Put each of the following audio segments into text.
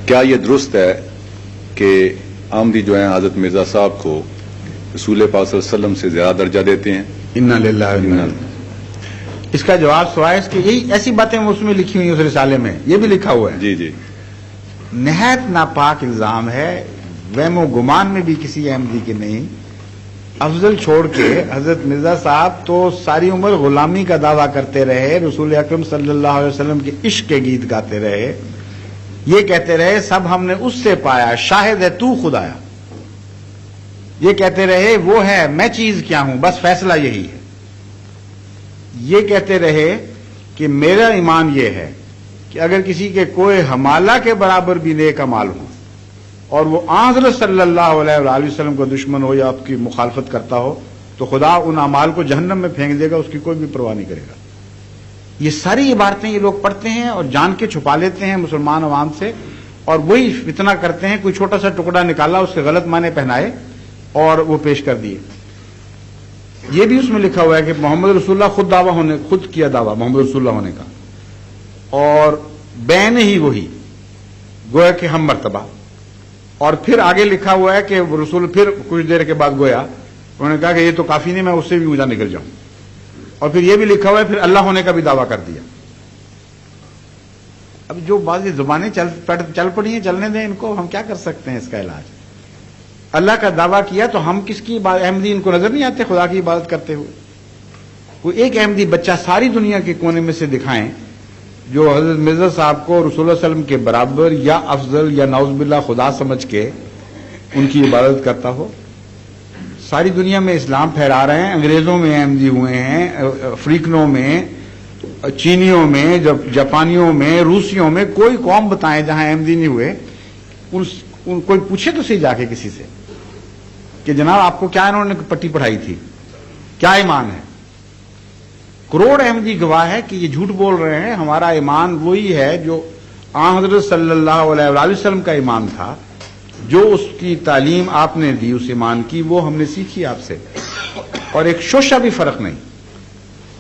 کیا یہ درست ہے کہ آمدی جو ہیں حضرت مرزا صاحب کو رسول پاک صلی اللہ علیہ وسلم سے زیادہ درجہ دیتے ہیں؟ انا للہ و انا الیہ۔ اس کا جواب سوائے اس کہ یہی ایسی باتیں اس میں لکھی ہوئی اس رسالے میں یہ بھی لکھا ہوا ہے۔ جی جی، نہایت ناپاک الزام ہے، وہم و گمان میں بھی کسی احمدی کے نہیں۔ افضل چھوڑ کے حضرت مرزا صاحب تو ساری عمر غلامی کا دعویٰ کرتے رہے، رسول اکرم صلی اللہ علیہ وسلم کے عشق کے گیت گاتے رہے، یہ کہتے رہے سب ہم نے اس سے پایا، شاہد ہے تو خدایا، یہ کہتے رہے وہ ہے میں چیز کیا ہوں، بس فیصلہ یہی ہے، یہ کہتے رہے کہ میرا ایمان یہ ہے کہ اگر کسی کے کوئی حمالہ کے برابر بھی نیک اعمال ہوں اور وہ حضرت صلی اللہ علیہ وآلہ وسلم کا دشمن ہو یا آپ کی مخالفت کرتا ہو تو خدا ان اعمال کو جہنم میں پھینک دے گا، اس کی کوئی بھی پرواہ نہیں کرے گا۔ یہ ساری عبارتیں یہ لوگ پڑھتے ہیں اور جان کے چھپا لیتے ہیں مسلمان عوام سے، اور وہی فتنہ کرتے ہیں، کوئی چھوٹا سا ٹکڑا نکالا، اس کے غلط معنی پہنائے اور وہ پیش کر دیے۔ یہ بھی اس میں لکھا ہوا ہے کہ محمد رسول اللہ خود کیا دعویٰ محمد رسول اللہ ہونے کا، اور بین ہی وہی گویا کہ ہم مرتبہ، اور پھر آگے لکھا ہوا ہے کہ رسول پھر کچھ دیر کے بعد گویا انہوں نے کہا کہ یہ تو کافی نہیں، میں اس سے بھی اونچا نکل جاؤں، اور پھر یہ بھی لکھا ہوا ہے پھر اللہ ہونے کا بھی دعویٰ کر دیا۔ اب جو بعض زبانیں چل پڑی ہیں چلنے دیں ان کو، ہم کیا کر سکتے ہیں اس کا علاج؟ اللہ کا دعویٰ کیا تو ہم کس کی احمدی ان کو نظر نہیں آتے خدا کی عبادت کرتے ہوئے؟ کوئی ایک احمدی بچہ ساری دنیا کے کونے میں سے دکھائیں جو حضرت مرزا صاحب کو رسول اللہ علیہ وسلم کے برابر یا افضل یا نعوذ باللہ خدا سمجھ کے ان کی عبادت کرتا ہو۔ ساری دنیا میں اسلام پھیلا رہے ہیں، انگریزوں میں احمدی ہوئے ہیں، افریقنوں میں، چینیوں میں، جاپانیوں میں، روسیوں میں، کوئی قوم بتائیں جہاں احمدی نہیں ہوئے، کوئی پوچھے تو صحیح جا کے کسی سے کہ جناب آپ کو کیا انہوں نے پٹی پڑھائی تھی، کیا ایمان ہے؟ کروڑ احمدی گواہ ہے کہ یہ جھوٹ بول رہے ہیں، ہمارا ایمان وہی ہے جو حضرت صلی اللہ علیہ وآلہ وسلم کا ایمان تھا، جو اس کی تعلیم آپ نے دی اس ایمان کی وہ ہم نے سیکھی آپ سے، اور ایک شوشہ بھی فرق نہیں۔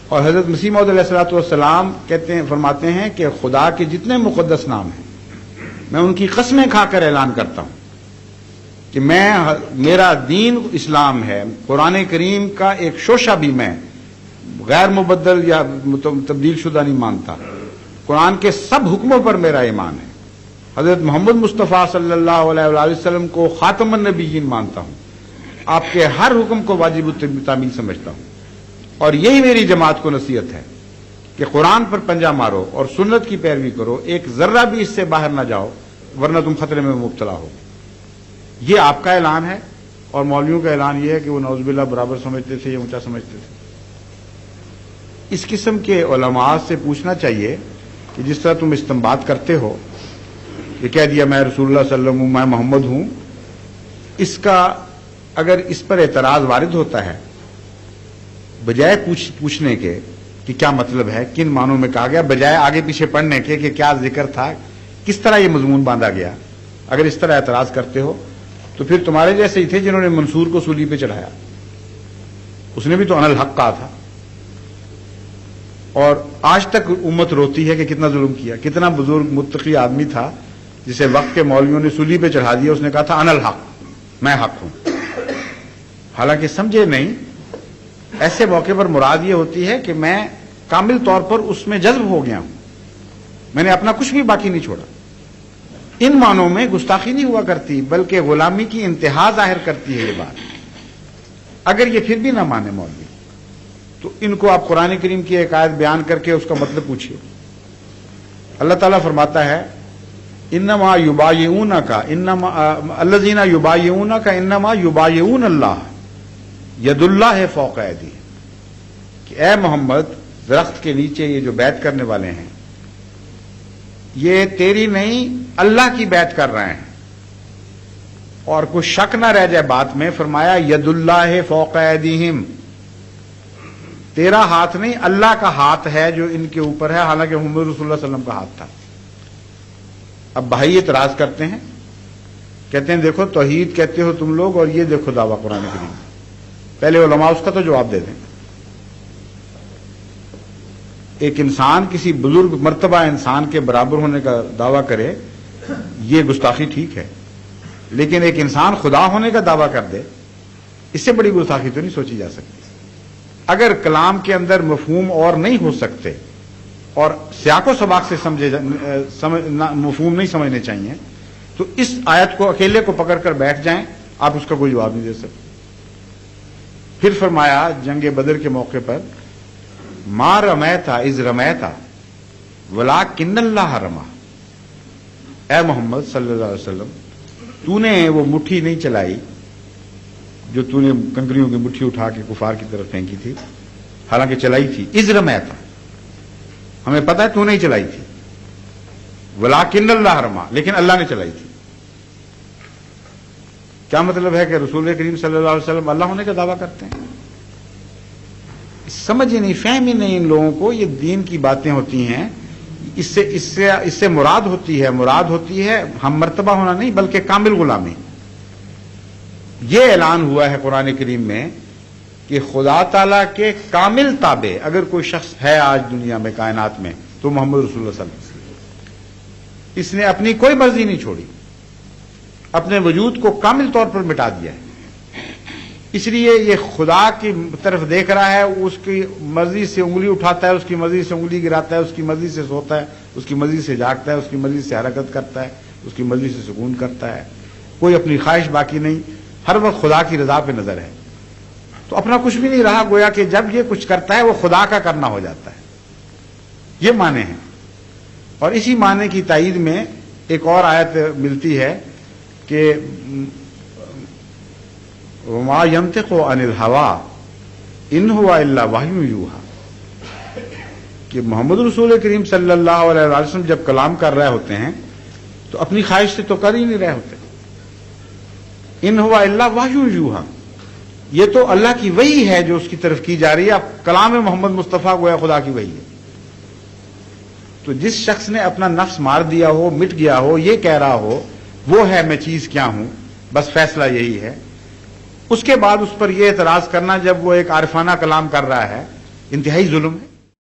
اور حضرت مسیح موعود علیہ الصلوۃ والسلام فرماتے ہیں کہ خدا کے جتنے مقدس نام ہیں میں ان کی قسمیں کھا کر اعلان کرتا ہوں کہ میرا دین اسلام ہے، قرآن کریم کا ایک شوشہ بھی میں غیر مبدل یا تبدیل شدہ نہیں مانتا، قرآن کے سب حکموں پر میرا ایمان ہے، حضرت محمد مصطفیٰ صلی اللہ علیہ وآلہ وسلم کو خاتم النبیین مانتا ہوں، آپ کے ہر حکم کو واجب التعمیل سمجھتا ہوں، اور یہی میری جماعت کو نصیحت ہے کہ قرآن پر پنجہ مارو اور سنت کی پیروی کرو، ایک ذرہ بھی اس سے باہر نہ جاؤ ورنہ تم خطرے میں مبتلا ہو۔ یہ آپ کا اعلان ہے، اور مولویوں کا اعلان یہ ہے کہ وہ نعوذ باللہ برابر سمجھتے تھے یا اونچا سمجھتے تھے۔ اس قسم کے علماء سے پوچھنا چاہیے کہ جس طرح تم استنباط کرتے ہو کہ کہہ دیا میں رسول اللہ صلی اللہ علیہ وسلم میں محمد ہوں، اس کا اگر اس پر اعتراض وارد ہوتا ہے بجائے پوچھنے کے کہ کیا مطلب ہے، کن معنوں میں کہا گیا، بجائے آگے پیچھے پڑھنے کے کہ کیا ذکر تھا، کس طرح یہ مضمون باندھا گیا، اگر اس طرح اعتراض کرتے ہو تو پھر تمہارے جیسے ہی تھے جنہوں نے منصور کو سولی پہ چڑھایا، اس نے بھی تو ان الحق کہا تھا، اور آج تک امت روتی ہے کہ کتنا ظلم کیا، کتنا بزرگ متقی آدمی تھا جسے وقت کے مولویوں نے سولی پہ چڑھا دیا، اس نے کہا تھا ان الحق، میں حق ہوں، حالانکہ سمجھے نہیں۔ ایسے موقع پر مراد یہ ہوتی ہے کہ میں کامل طور پر اس میں جذب ہو گیا ہوں، میں نے اپنا کچھ بھی باقی نہیں چھوڑا۔ ان معنوں میں گستاخی نہیں ہوا کرتی بلکہ غلامی کی انتہا ظاہر کرتی ہے یہ بات۔ اگر یہ پھر بھی نہ مانے مولوی تو ان کو آپ قرآن کریم کی ایک آیت بیان کر کے اس کا مطلب پوچھیے۔ اللہ تعالیٰ فرماتا ہے انما یبایعونک الذین یبایعونک انما یبایعون اللہ ید اللہ فوق ایدیہم، کہ اے محمد درخت کے نیچے یہ جو بیعت کرنے والے ہیں یہ تیری نہیں اللہ کی بیعت کر رہے ہیں، اور کوئی شک نہ رہ جائے بات میں، فرمایا ید اللہ فوق ایدیہم، تیرا ہاتھ نہیں اللہ کا ہاتھ ہے جو ان کے اوپر ہے، حالانکہ محمد رسول اللہ صلی اللہ علیہ وسلم کا ہاتھ تھا۔ اب بھائی اعتراض کرتے ہیں، کہتے ہیں دیکھو توحید کہتے ہو تم لوگ اور یہ دیکھو دعویٰ قرآن کریم، پہلے علماء اس کا تو جواب دے دیں۔ ایک انسان کسی بزرگ مرتبہ انسان کے برابر ہونے کا دعویٰ کرے یہ گستاخی ٹھیک ہے، لیکن ایک انسان خدا ہونے کا دعویٰ کر دے، اس سے بڑی گستاخی تو نہیں سوچی جا سکتی۔ اگر کلام کے اندر مفہوم اور نہیں ہو سکتے اور سیاق و سباق سے مفہوم نہیں سمجھنے چاہیے تو اس آیت کو اکیلے کو پکڑ کر بیٹھ جائیں، آپ اس کا کوئی جواب نہیں دے سکتے۔ پھر فرمایا جنگ بدر کے موقع پر ما رمیتا اذ رمیتا ولکن اللہ رما، اے محمد صلی اللہ علیہ وسلم تو نے وہ مٹھی نہیں چلائی جو تو نے کنکریوں کی مٹھی اٹھا کے کفار کی طرف پھینکی تھی، حالانکہ چلائی تھی، اذ رمیتا، ہمیں پتہ ہے تو نہیں چلائی تھی، ولکن اللہ رما، لیکن اللہ نے چلائی تھی۔ کیا مطلب ہے کہ رسول کریم صلی اللہ علیہ وسلم اللہ ہونے کا دعویٰ کرتے ہیں؟ سمجھ ہی نہیں، فہم ہی نہیں ان لوگوں کو، یہ دین کی باتیں ہوتی ہیں، اس سے مراد ہوتی ہے ہم مرتبہ ہونا نہیں بلکہ کامل غلامی۔ یہ اعلان ہوا ہے قرآن کریم میں کہ خدا تعالیٰ کے کامل تابع اگر کوئی شخص ہے آج دنیا میں کائنات میں تو محمد رسول اللہ صلی اللہ علیہ وسلم۔ اس نے اپنی کوئی مرضی نہیں چھوڑی، اپنے وجود کو کامل طور پر مٹا دیا ہے، اس لیے یہ خدا کی طرف دیکھ رہا ہے، اس کی مرضی سے انگلی اٹھاتا ہے، اس کی مرضی سے انگلی گراتا ہے، اس کی مرضی سے سوتا ہے، اس کی مرضی سے جاگتا ہے، اس کی مرضی سے حرکت کرتا ہے، اس کی مرضی سے سکون کرتا ہے، کوئی اپنی خواہش باقی نہیں، ہر وقت خدا کی رضا پہ نظر ہے، تو اپنا کچھ بھی نہیں رہا، گویا کہ جب یہ کچھ کرتا ہے وہ خدا کا کرنا ہو جاتا ہے۔ یہ معنی ہیں، اور اسی معنی کی تائید میں ایک اور آیت ملتی ہے کہ وما ينطق عن الهوى ان هو الا وحی یوحى، کہ محمد رسول کریم صلی اللہ علیہ وسلم جب کلام کر رہے ہوتے ہیں تو اپنی خواہش سے تو کر ہی نہیں رہے ہوتے، ان هو الا وحی یوحى، یہ تو اللہ کی وحی ہے جو اس کی طرف کی جا رہی ہے، اب کلام محمد مصطفیٰ گویا خدا کی وحی ہے۔ تو جس شخص نے اپنا نفس مار دیا ہو، مٹ گیا ہو، یہ کہہ رہا ہو وہ ہے میں چیز کیا ہوں، بس فیصلہ یہی ہے، اس کے بعد اس پر یہ اعتراض کرنا جب وہ ایک عارفانہ کلام کر رہا ہے، انتہائی ظلم ہے۔